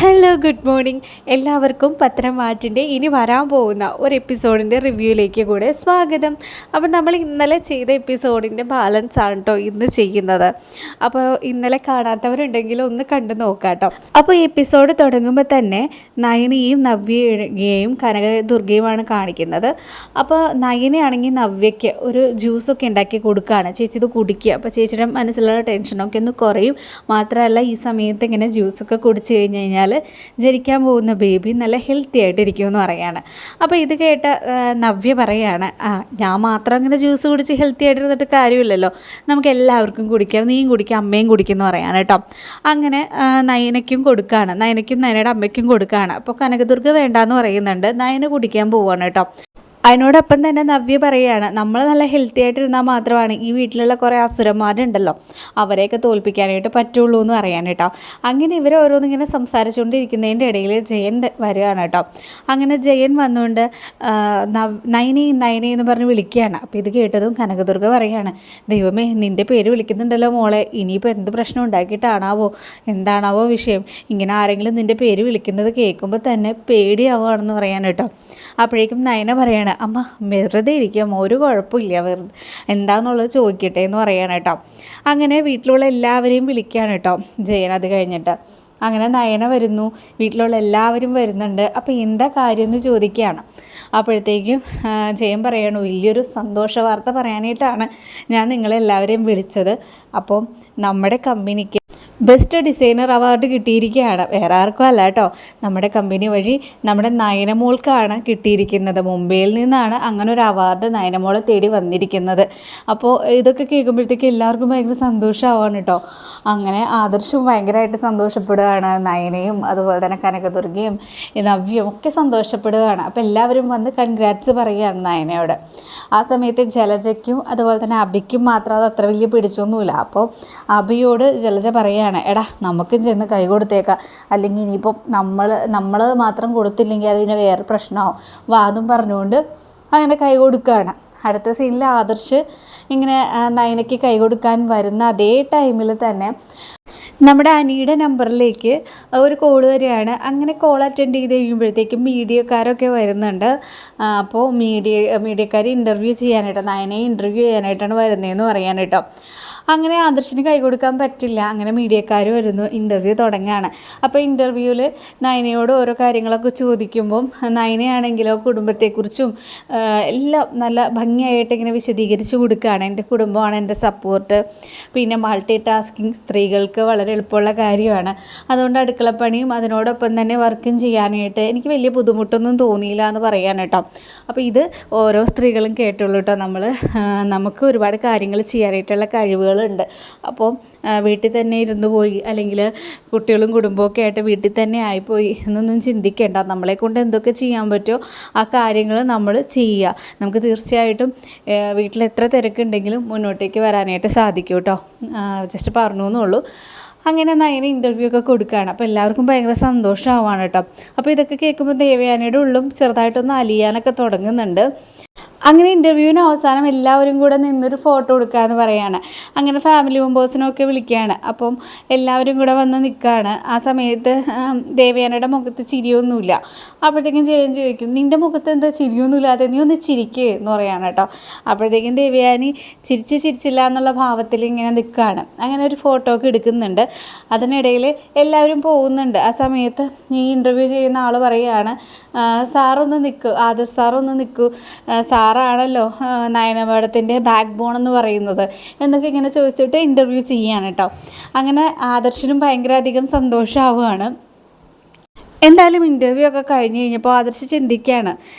Hello, good morning. എല്ലാവർക്കും പത്രം മാറ്റിൻ്റെ ഇനി വരാൻ പോകുന്ന ഒരു എപ്പിസോഡിൻ്റെ റിവ്യൂയിലേക്ക് കൂടെ സ്വാഗതം. അപ്പോൾ നമ്മൾ ഇന്നലെ ചെയ്ത എപ്പിസോഡിൻ്റെ ബാലൻസ് ആണ് കേട്ടോ ഇന്ന് ചെയ്യുന്നത്. അപ്പോൾ ഇന്നലെ കാണാത്തവരുണ്ടെങ്കിൽ ഒന്ന് കണ്ടു നോക്കാം കേട്ടോ. അപ്പോൾ ഈ എപ്പിസോഡ് തുടങ്ങുമ്പോൾ തന്നെ നയനയും നവ്യയെയും കനകദുർഗയുമാണ് കാണിക്കുന്നത്. അപ്പോൾ നയനയാണെങ്കിൽ നവ്യയ്ക്ക് ഒരു ജ്യൂസൊക്കെ ഉണ്ടാക്കി കൊടുക്കുകയാണ്. ചേച്ചി ഇത് കുടിക്കുക, അപ്പോൾ ചേച്ചിയുടെ മനസ്സിലുള്ള ടെൻഷനൊക്കെ ഒന്ന് കുറയും. മാത്രമല്ല ഈ സമയത്ത് ഇങ്ങനെ ജ്യൂസൊക്കെ കുടിച്ച് കഴിഞ്ഞാൽ ജനിക്കാൻ പോകുന്ന ബേബി നല്ല ഹെൽത്തി ആയിട്ടിരിക്കുമെന്ന് പറയാണ്. അപ്പോൾ ഇത് കേട്ട നവ്യ പറയാണ്, ഞാൻ മാത്രം അങ്ങനെ ജ്യൂസ് കുടിച്ച് ഹെൽത്തി ആയിട്ടിരുന്നിട്ട് കാര്യമില്ലല്ലോ, നമുക്ക് എല്ലാവർക്കും കുടിക്കാം, നീയും കുടിക്കാം, അമ്മയും കുടിക്കുമെന്ന് പറയാണ് കേട്ടോ. അങ്ങനെ നയനയ്ക്കും കൊടുക്കുകയാണ്, നയനയ്ക്കും നയനയുടെ അമ്മയ്ക്കും കൊടുക്കുകയാണ്. അപ്പോൾ കനകദുർഗ വേണ്ടാന്ന് പറയുന്നുണ്ട്, നയന കുടിക്കാൻ പോവാണ് കേട്ടോ. അതിനോടൊപ്പം തന്നെ നവ്യ പറയുകയാണ്, നമ്മൾ നല്ല ഹെൽത്തി ആയിട്ടിരുന്നാൽ മാത്രമാണ് ഈ വീട്ടിലുള്ള കുറേ അസുരന്മാരുണ്ടല്ലോ അവരെയൊക്കെ തോൽപ്പിക്കാനായിട്ട് പറ്റുള്ളൂ എന്ന് പറയാൻ കേട്ടോ. അങ്ങനെ ഇവർ ഓരോന്നിങ്ങനെ സംസാരിച്ചുകൊണ്ടിരിക്കുന്നതിൻ്റെ ഇടയിൽ ജയൻ വരികയാണ് കേട്ടോ. അങ്ങനെ ജയൻ വന്നുകൊണ്ട് നയനി എന്ന് പറഞ്ഞ് വിളിക്കുകയാണ്. അപ്പോൾ ഇത് കേട്ടതും കനകദുർഗ പറയുകയാണ്, ദൈവമേ നിൻ്റെ പേര് വിളിക്കുന്നുണ്ടല്ലോ മോളെ, ഇനിയിപ്പോൾ എന്ത് പ്രശ്നം ഉണ്ടാക്കിയിട്ടാണാവോ, എന്താണാവോ വിഷയം, ഇങ്ങനെ ആരെങ്കിലും നിൻ്റെ പേര് വിളിക്കുന്നത് കേൾക്കുമ്പോൾ തന്നെ പേടിയാവുകയാണെന്ന് പറയാൻ കേട്ടോ. അപ്പോഴേക്കും നയന പറയാണ്, അമ്മ വെറുതെ ഇരിക്കാം, ഒരു കുഴപ്പമില്ല, വെറുതെ എന്താണെന്നുള്ളത് ചോദിക്കട്ടെ എന്ന് പറയാണ് കേട്ടോ. അങ്ങനെ വീട്ടിലുള്ള എല്ലാവരെയും വിളിക്കുകയാണ് കേട്ടോ ജയൻ. അത് കഴിഞ്ഞിട്ട് അങ്ങനെ നയന വരുന്നു, വീട്ടിലുള്ള എല്ലാവരും വരുന്നുണ്ട്. അപ്പോൾ എന്താ കാര്യം എന്ന് ചോദിക്കുകയാണ്. അപ്പോഴത്തേക്കും ജയൻ പറയണു, വലിയൊരു സന്തോഷ വാർത്ത പറയാനായിട്ടാണ് ഞാൻ നിങ്ങളെല്ലാവരെയും വിളിച്ചത്. അപ്പോൾ നമ്മുടെ കമ്പനിക്ക് ബെസ്റ്റ് ഡിസൈനർ അവാർഡ് കിട്ടിയിരിക്കുകയാണ്. വേറെ ആർക്കും അല്ല കേട്ടോ, നമ്മുടെ കമ്പനി വഴി നമ്മുടെ നയനമോൾക്കാണ് കിട്ടിയിരിക്കുന്നത്. മുംബൈയിൽ നിന്നാണ് അങ്ങനെ ഒരു അവാർഡ് നയനമോളെ തേടി വന്നിരിക്കുന്നത്. അപ്പോൾ ഇതൊക്കെ കേൾക്കുമ്പോഴത്തേക്ക് എല്ലാവർക്കും ഭയങ്കര സന്തോഷമാവാണ് കേട്ടോ. അങ്ങനെ ആദർശവും ഭയങ്കരമായിട്ട് സന്തോഷപ്പെടുകയാണ്, നയനയും അതുപോലെ തന്നെ കനകദുർഗയും നവ്യയും ഒക്കെ സന്തോഷപ്പെടുകയാണ്. അപ്പോൾ എല്ലാവരും വന്ന് കൺഗ്രാറ്റ്സ് പറയുകയാണ് നയനയോട്. ആ സമയത്ത് ജലജയ്ക്കും അതുപോലെ തന്നെ അഭിക്കും മാത്രം അത് അത്ര വലിയ പിടിച്ചൊന്നുമില്ല. അപ്പോൾ അഭിയോട് ജലജ പറയുകയാണ്, എടാ നമുക്കും ചെന്ന് കൈ കൊടുത്തേക്കാം, അല്ലെങ്കിൽ ഇനിയിപ്പോൾ നമ്മൾ മാത്രം കൊടുത്തില്ലെങ്കിൽ അത് പിന്നെ വേറെ പ്രശ്നമാവും വാതും പറഞ്ഞുകൊണ്ട് അങ്ങനെ കൈ കൊടുക്കുകയാണ്. അടുത്ത സീനിൽ ആദർശ് ഇങ്ങനെ നയനയ്ക്ക് കൈ കൊടുക്കാൻ വരുന്ന അതേ ടൈമിൽ തന്നെ നമ്മുടെ അനിയുടെ നമ്പറിലേക്ക് ഒരു കോൾ വരികയാണ്. അങ്ങനെ കോൾ അറ്റൻഡ് ചെയ്ത് കഴിയുമ്പോഴത്തേക്കും മീഡിയക്കാരൊക്കെ വരുന്നുണ്ട്. അപ്പോൾ മീഡിയക്കാർ ഇൻ്റർവ്യൂ ചെയ്യാനായിട്ട്, നയനയെ ഇൻ്റർവ്യൂ ചെയ്യാനായിട്ടാണ് വരുന്നതെന്ന് പറയാൻ കേട്ടോ. അങ്ങനെ ആദർശിന് കൈ കൊടുക്കാൻ പറ്റില്ല. അങ്ങനെ മീഡിയക്കാർ വരുന്നു, ഇൻ്റർവ്യൂ തുടങ്ങുകയാണ്. അപ്പോൾ ഇൻ്റർവ്യൂവിൽ നയനയോട് ഓരോ കാര്യങ്ങളൊക്കെ ചോദിക്കുമ്പം നയനയാണെങ്കിലോ കുടുംബത്തെക്കുറിച്ചും എല്ലാം നല്ല ഭംഗിയായിട്ട് ഇങ്ങനെ വിശദീകരിച്ച് കൊടുക്കുകയാണ്. എൻ്റെ കുടുംബമാണ് എൻ്റെ സപ്പോർട്ട്, പിന്നെ മൾട്ടി ടാസ്കിങ് സ്ത്രീകൾക്ക് വളരെ എളുപ്പമുള്ള കാര്യമാണ്, അതുകൊണ്ട് അടുക്കളപ്പണിയും അതിനോടൊപ്പം തന്നെ വർക്കും ചെയ്യാനായിട്ട് എനിക്ക് വലിയ ബുദ്ധിമുട്ടൊന്നും തോന്നിയില്ല എന്ന് പറയാൻ കേട്ടോ. അപ്പോൾ ഇത് ഓരോ സ്ത്രീകളും കേട്ടുള്ളൂ കേട്ടോ. നമുക്ക് ഒരുപാട് കാര്യങ്ങൾ ചെയ്യാനായിട്ടുള്ള കഴിവുകളുണ്ട്. അപ്പോൾ വീട്ടിൽ തന്നെ ഇരുന്ന് പോയി അല്ലെങ്കിൽ കുട്ടികളും കുടുംബമൊക്കെ ആയിട്ട് വീട്ടിൽ തന്നെ ആയിപ്പോയി എന്നൊന്നും ചിന്തിക്കേണ്ട. നമ്മളെ കൊണ്ട് എന്തൊക്കെ ചെയ്യാൻ പറ്റുമോ ആ കാര്യങ്ങൾ നമ്മൾ ചെയ്യുക. നമുക്ക് തീർച്ചയായിട്ടും വീട്ടിൽ എത്ര തിരക്കുണ്ടെങ്കിലും മുന്നോട്ടേക്ക് വരാനായിട്ട് സാധിക്കും കേട്ടോ. ജസ്റ്റ് പറഞ്ഞു എന്നുള്ളൂ. അങ്ങനെ നയന ഇൻ്റർവ്യൂ ഒക്കെ കൊടുക്കുകയാണ്. അപ്പോൾ എല്ലാവർക്കും ഭയങ്കര സന്തോഷമാവാണ് കേട്ടോ. അപ്പോൾ ഇതൊക്കെ കേൾക്കുമ്പോൾ ദേവയാനിയുടെ ഉള്ളും ചെറുതായിട്ടൊന്ന് അലിയാനൊക്കെ തുടങ്ങുന്നുണ്ട്. അങ്ങനെ ഇൻ്റർവ്യൂവിന് അവസാനം എല്ലാവരും കൂടെ നിന്നൊരു ഫോട്ടോ എടുക്കാമെന്ന് പറയാണ്. അങ്ങനെ ഫാമിലി മെമ്പേഴ്സിനൊക്കെ വിളിക്കുകയാണ്. അപ്പം എല്ലാവരും കൂടെ വന്ന് നിൽക്കുകയാണ്. ആ സമയത്ത് ദേവയാനയുടെ മുഖത്ത് ചിരിയൊന്നുമില്ല. അപ്പോഴത്തേക്കും ജയൻ ചോദിക്കും, നിൻ്റെ മുഖത്ത് എന്താ ചിരിയൊന്നുമില്ലാതെ, നീ ഒന്ന് ചിരിക്കേ എന്ന് പറയാണ് കേട്ടോ. അപ്പോഴത്തേക്കും ദേവയാനി ചിരിച്ചില്ല എന്നുള്ള ഭാവത്തിൽ ഇങ്ങനെ നിൽക്കുകയാണ്. അങ്ങനെ ഒരു ഫോട്ടോ ഒക്കെ എടുക്കുന്നുണ്ട്. അതിനിടയിൽ എല്ലാവരും പോകുന്നുണ്ട്. ആ സമയത്ത് ഈ ഇൻ്റർവ്യൂ ചെയ്യുന്ന ആൾ പറയുകയാണ്, സാറൊന്ന് നിൽക്കൂ, ആദർശ് സാറൊന്ന് നിൽക്കൂ, സാറാണല്ലോ നയന മാഡത്തിൻ്റെ ബാക്ക് ബോൺ എന്ന് പറയുന്നത് എന്നൊക്കെ ഇങ്ങനെ ചോദിച്ചിട്ട് ഇൻ്റർവ്യൂ ചെയ്യുകയാണ് കേട്ടോ. അങ്ങനെ ആദർശിനും ഭയങ്കര അധികം സന്തോഷമാവുകയാണ്. എന്തായാലും ഇൻ്റർവ്യൂ ഒക്കെ കഴിഞ്ഞ് കഴിഞ്ഞപ്പോൾ ആദർശ് ചിന്തിക്കുകയാണ്,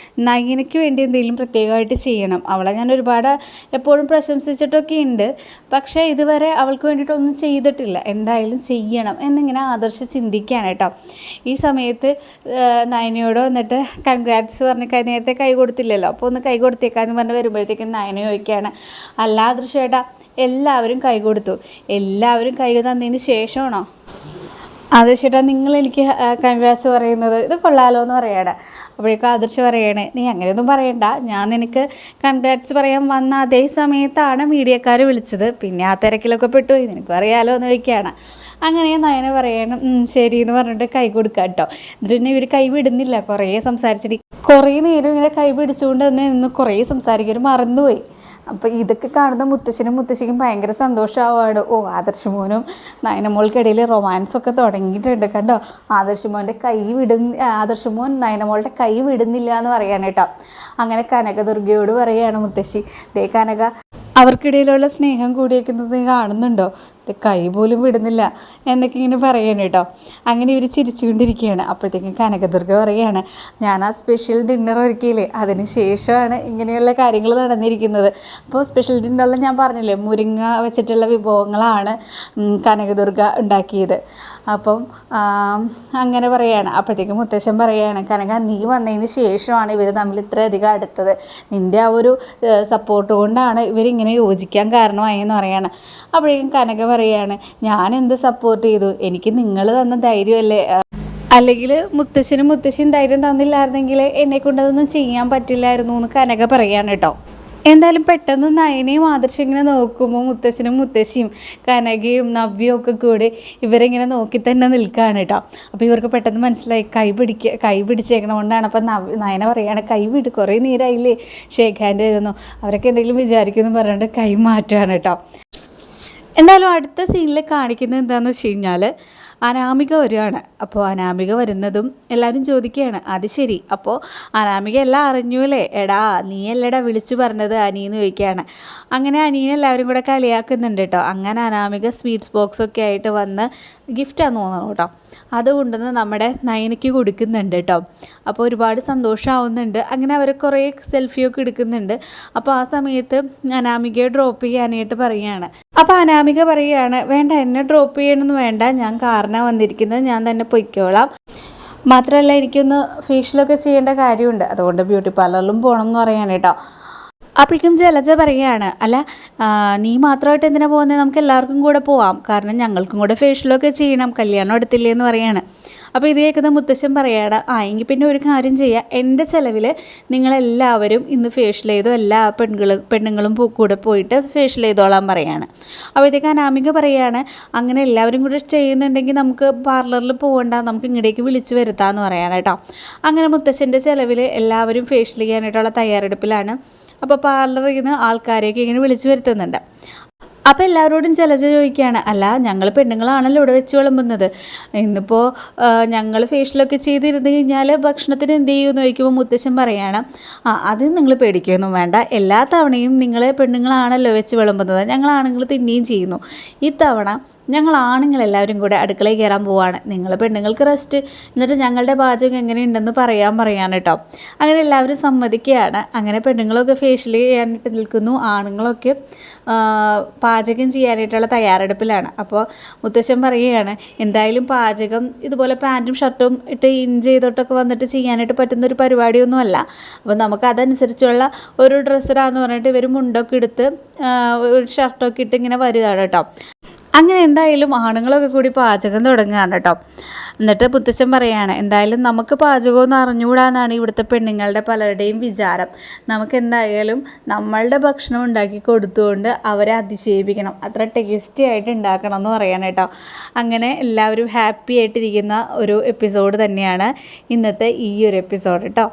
നയനയ്ക്ക് വേണ്ടി എന്തെങ്കിലും പ്രത്യേകമായിട്ട് ചെയ്യണം. അവളെ ഞാൻ ഒരുപാട് എപ്പോഴും പ്രശംസിച്ചിട്ടൊക്കെ ഉണ്ട്, പക്ഷേ ഇതുവരെ അവൾക്ക് വേണ്ടിയിട്ടൊന്നും ചെയ്തിട്ടില്ല, എന്തായാലും ചെയ്യണം എന്നിങ്ങനെ ആദർശ് ചിന്തിക്കുകയാണ് കേട്ടോ. ഈ സമയത്ത് നയനയോട് വന്നിട്ട് കൺഗ്രാറ്റ്സ് പറഞ്ഞ് നേരത്തെ കൈ കൊടുത്തില്ലല്ലോ, അപ്പോൾ ഒന്ന് കൈ കൊടുത്തേക്കാന്ന് പറഞ്ഞ് വരുമ്പോഴത്തേക്കും നയന ചോദിക്കുകയാണ്, അല്ല ആദർശ് ചേട്ടാ എല്ലാവരും കൈ കൊടുത്തു, എല്ലാവരും കൈ തന്നതിന് ശേഷമാണോ ആദർശേട്ടാ നിങ്ങളെനിക്ക് കൺഗ്രാറ്റ്സ് പറയുന്നത്, ഇത് കൊള്ളാലോ എന്ന് പറയണം. അപ്പോഴേക്കും ആദർശ് പറയണേ, നീ അങ്ങനെയൊന്നും പറയണ്ട, ഞാൻ നിനക്ക് കൺഗ്രാറ്റ്സ് പറയാൻ വന്ന അതേ സമയത്താണ് മീഡിയക്കാർ വിളിച്ചത്, പിന്നെ ആ തിരക്കിലൊക്കെ പെട്ടുപോയി, നിനക്കും അറിയാലോ എന്ന് ചോദിക്കുകയാണ്. അങ്ങനെ നയന പറയണം ശരി എന്ന് പറഞ്ഞിട്ട് കൈ കൊടുക്കുക കേട്ടോ. എന്നിട്ട് തന്നെ ഇവർ കൈ വിടുന്നില്ല. കുറേ സംസാരിച്ചിട്ട് കുറേ നേരം ഇങ്ങനെ കൈ പിടിച്ചുകൊണ്ട് തന്നെ നിന്ന് കുറേ സംസാരിക്കാൻ മറന്നുപോയി. അപ്പോൾ ഇതൊക്കെ കാണുന്ന മുത്തശ്ശനും മുത്തശ്ശിക്കും ഭയങ്കര സന്തോഷമാവാണ്. ആദർശ് മോനും നയനമോൾക്കിടയിൽ റൊമാൻസൊക്കെ തുടങ്ങിയിട്ടുണ്ട് കണ്ടോ. ആദർശ് മോൻ നയനമോളുടെ കൈ വിടുന്നില്ല എന്ന് പറയാൻ കേട്ടോ. അങ്ങനെ കനകദുർഗയോട് പറയുകയാണ് മുത്തശ്ശി, ദേ കനക, അവർക്കിടയിലുള്ള സ്നേഹം കൂടിയേക്കുന്നത് കാണുന്നുണ്ടോ, കൈ പോലും വിടുന്നില്ല എന്നൊക്കെ ഇങ്ങനെ പറയണം കേട്ടോ. അങ്ങനെ ഇവർ ചിരിച്ചുകൊണ്ടിരിക്കുകയാണ്. അപ്പോഴത്തേക്കും കനകദുർഗ പറയുകയാണ്, ഞാൻ ആ സ്പെഷ്യൽ ഡിന്നർ ഒരുക്കിയില്ലേ, അതിന് ശേഷമാണ് ഇങ്ങനെയുള്ള കാര്യങ്ങൾ നടന്നിരിക്കുന്നത്. അപ്പോൾ സ്പെഷ്യൽ ഡിന്നറിൽ ഞാൻ പറഞ്ഞില്ലേ, മുരിങ്ങ വെച്ചിട്ടുള്ള വിഭവങ്ങളാണ് കനകദുർഗ ഉണ്ടാക്കിയത്. അപ്പം അങ്ങനെ പറയുകയാണ്. അപ്പോഴത്തേക്കും മുത്തശ്ശൻ പറയുകയാണ്, കനക നീ വന്നതിന് ശേഷമാണ് ഇവർ തമ്മിൽ ഇത്രയധികം അടുത്തത്, നിൻ്റെ ആ ഒരു സപ്പോർട്ട് കൊണ്ടാണ് ഇവരിങ്ങനെ യോജിക്കാൻ കാരണമായെന്ന് പറയാണ്. അപ്പോഴേക്കും കനക പറയാണ്, ഞാൻ എന്ത് സപ്പോർട്ട് ചെയ്തു, എനിക്ക് നിങ്ങൾ തന്ന ധൈര്യമല്ലേ, അല്ലെങ്കിൽ മുത്തശ്ശിയും ധൈര്യം തന്നില്ലായിരുന്നെങ്കിൽ എന്നെക്കൊണ്ടതൊന്നും ചെയ്യാൻ പറ്റില്ലായിരുന്നു എന്ന് കനക പറയാണ് കേട്ടോ. എന്തായാലും പെട്ടെന്ന് നയനയും ആദർശം ഇങ്ങനെ നോക്കുമ്പോൾ മുത്തശ്ശനും മുത്തശ്ശിയും കനകയും നവ്യയും ഒക്കെ കൂടി ഇവരിങ്ങനെ നോക്കി തന്നെ നിൽക്കുകയാണ് കേട്ടോ. അപ്പോൾ ഇവർക്ക് പെട്ടെന്ന് മനസ്സിലായി കൈ പിടിച്ചേക്കണ കൊണ്ടാണ്. അപ്പം നയന പറയുകയാണ്, കൈ വിട്, കുറേ നേരമായില്ലേ ഷേക്ക് ഹാൻഡ് ആയിരുന്നു, അവരൊക്കെ എന്തെങ്കിലും വിചാരിക്കുമെന്ന് പറഞ്ഞിട്ട് കൈ മാറ്റുകയാണ് കേട്ടോ. എന്തായാലും അടുത്ത സീനിൽ കാണിക്കുന്നത് എന്താണെന്ന് വെച്ച് കഴിഞ്ഞാൽ അനാമിക വരികയാണ്. അപ്പോൾ അനാമിക വരുന്നതും എല്ലാവരും ചോദിക്കുകയാണ്, അത് ശരി, അപ്പോൾ അനാമിക എല്ലാം അറിഞ്ഞു അല്ലേ, എടാ നീ അല്ലേടാ വിളിച്ചു പറഞ്ഞത് അനീന്ന് ചോദിക്കുകയാണ്. അങ്ങനെ അനീനെ എല്ലാവരും കൂടെ കളിയാക്കുന്നുണ്ട് കേട്ടോ. അങ്ങനെ അനാമിക സ്വീറ്റ്സ് ബോക്സൊക്കെ ആയിട്ട് വന്ന് ഗിഫ്റ്റാന്ന് തോന്നുന്നു കേട്ടോ, അതുകൊണ്ടുവന്ന് നമ്മുടെ നയനയ്ക്ക് കൊടുക്കുന്നുണ്ട് കേട്ടോ. അപ്പോൾ ഒരുപാട് സന്തോഷമാവുന്നുണ്ട്. അങ്ങനെ അവർ കുറേ സെൽഫിയൊക്കെ എടുക്കുന്നുണ്ട്. അപ്പോൾ ആ സമയത്ത് അനാമികയെ ഡ്രോപ്പ് ചെയ്യാനായിട്ട് പറയുകയാണ്. അപ്പോൾ അനാമിക പറയുകയാണ്, വേണ്ട, എന്നെ ഡ്രോപ്പ് ചെയ്യണമെന്ന് വേണ്ട, ഞാൻ കാറിനാണ് വന്നിരിക്കുന്നത്, ഞാൻ തന്നെ പൊയ്ക്കോളാം, മാത്രമല്ല എനിക്കൊന്ന് ഫേഷ്യലൊക്കെ ചെയ്യേണ്ട കാര്യമുണ്ട്, അതുകൊണ്ട് ബ്യൂട്ടി പാർലറിലും പോകണം എന്ന് പറയാൻ കേട്ടോ. അപ്പോഴേക്കും ജലജ പറയുകയാണ്, അല്ല നീ മാത്രമായിട്ട് എന്തിനാ പോകുന്നത്, നമുക്ക് എല്ലാവർക്കും കൂടെ പോവാം, കാരണം ഞങ്ങൾക്കും കൂടെ ഫേഷ്യലൊക്കെ ചെയ്യണം, കല്യാണം എടുത്തില്ലേ എന്ന് പറയാണ്. അപ്പോൾ ഇത് കേൾക്കുന്ന മുത്തശ്ശൻ പറയുകയാണ്, എങ്കിൽ പിന്നെ ഒരു കാര്യം ചെയ്യുക, എൻ്റെ ചിലവിൽ നിങ്ങളെല്ലാവരും ഇന്ന് ഫേഷ്യൽ ചെയ്തോ, എല്ലാ പെണ്ണുങ്ങളും കൂടെ പോയിട്ട് ഫേഷ്യൽ ചെയ്തോളാൻ പറയുകയാണ്. അപ്പോഴത്തേക്ക് അനാമിക പറയുകയാണ്, അങ്ങനെ എല്ലാവരും കൂടെ ചെയ്യുന്നുണ്ടെങ്കിൽ നമുക്ക് പാർലറിൽ പോകണ്ട, നമുക്ക് ഇങ്ങോട്ടേക്ക് വിളിച്ച് വരുത്താമെന്ന് പറയാൻ കേട്ടോ. അങ്ങനെ മുത്തശ്ശൻ്റെ ചിലവിൽ എല്ലാവരും ഫേഷ്യൽ ചെയ്യാനായിട്ടുള്ള തയ്യാറെടുപ്പിലാണ്. അപ്പോൾ പാർലറിൽ നിന്ന് ആൾക്കാരെയൊക്കെ ഇങ്ങനെ വിളിച്ച് വരുത്തുന്നുണ്ട്. അപ്പോൾ എല്ലാവരോടും ജലജ ചോദിക്കുകയാണ്, അല്ല ഞങ്ങൾ പെണ്ണുങ്ങളാണല്ലോ ഇവിടെ വെച്ച് വിളമ്പുന്നത്, ഇന്നിപ്പോൾ ഞങ്ങൾ ഫേഷ്യലൊക്കെ ചെയ്തിരുന്നു കഴിഞ്ഞാൽ ഭക്ഷണത്തിന് എന്ത് ചെയ്യുമെന്ന് ചോദിക്കുമ്പോൾ മുത്തശ്ശൻ പറയുകയാണ്, അത് നിങ്ങൾ പേടിക്കുകയൊന്നും വേണ്ട, എല്ലാ തവണയും നിങ്ങൾ പെണ്ണുങ്ങളാണല്ലോ വെച്ച് വിളമ്പുന്നത്, ഞങ്ങൾ ആണുങ്ങൾ തിന്നുകയും ചെയ്യുന്നു, ഇത്തവണ ഞങ്ങൾ ആണുങ്ങളെല്ലാവരും കൂടെ അടുക്കളയിൽ കയറാൻ പോവാണ്, നിങ്ങൾ പെണ്ണുങ്ങൾക്ക് റെസ്റ്റ്, എന്നിട്ട് ഞങ്ങളുടെ പാചകം എങ്ങനെയുണ്ടെന്ന് പറയാൻ കേട്ടോ. അങ്ങനെ എല്ലാവരും സമ്മതിക്കുകയാണ്. അങ്ങനെ പെണ്ണുങ്ങളൊക്കെ ഫേഷ്യൽ ചെയ്യാനായിട്ട് നിൽക്കുന്നു, ആണുങ്ങളൊക്കെ പാചകം ചെയ്യാനായിട്ടുള്ള തയ്യാറെടുപ്പിലാണ്. അപ്പോൾ മുത്തശ്ശൻ പറയുകയാണ്, എന്തായാലും പാചകം ഇതുപോലെ പാൻറ്റും ഷർട്ടും ഇട്ട് ഇൻ ചെയ്തിട്ടൊക്കെ വന്നിട്ട് ചെയ്യാനായിട്ട് പറ്റുന്നൊരു പരിപാടിയൊന്നുമല്ല, അപ്പോൾ നമുക്ക് അതനുസരിച്ചുള്ള ഒരു ഡ്രസ്സിടാന്ന് പറഞ്ഞിട്ട് ഇവർ മുണ്ടൊക്കെ എടുത്ത് ഒരു ഷർട്ടൊക്കെ ഇട്ട് ഇങ്ങനെ വരികയാണ് കേട്ടോ. അങ്ങനെ എന്തായാലും ആണുങ്ങളൊക്കെ കൂടി പാചകം തുടങ്ങുകയാണ് കേട്ടോ. എന്നിട്ട് മുത്തശ്ശൻ പറയുകയാണ്, എന്തായാലും നമുക്ക് പാചകമൊന്നും അറിഞ്ഞുകൂടാന്നാണ് ഇവിടുത്തെ പെണ്ണുങ്ങളുടെ പലരുടെയും വിചാരം, നമുക്ക് എന്തായാലും നമ്മളുടെ ഭക്ഷണം ഉണ്ടാക്കി കൊടുത്തുകൊണ്ട് അവരെ അതിശയിപ്പിക്കണം, അത്ര ടേസ്റ്റി ആയിട്ട് ഉണ്ടാക്കണം എന്ന് പറയാൻ കേട്ടോ. അങ്ങനെ എല്ലാവരും ഹാപ്പി ആയിട്ടിരിക്കുന്ന ഒരു എപ്പിസോഡ് തന്നെയാണ് ഇന്നത്തെ ഈ ഒരു എപ്പിസോഡ് കേട്ടോ.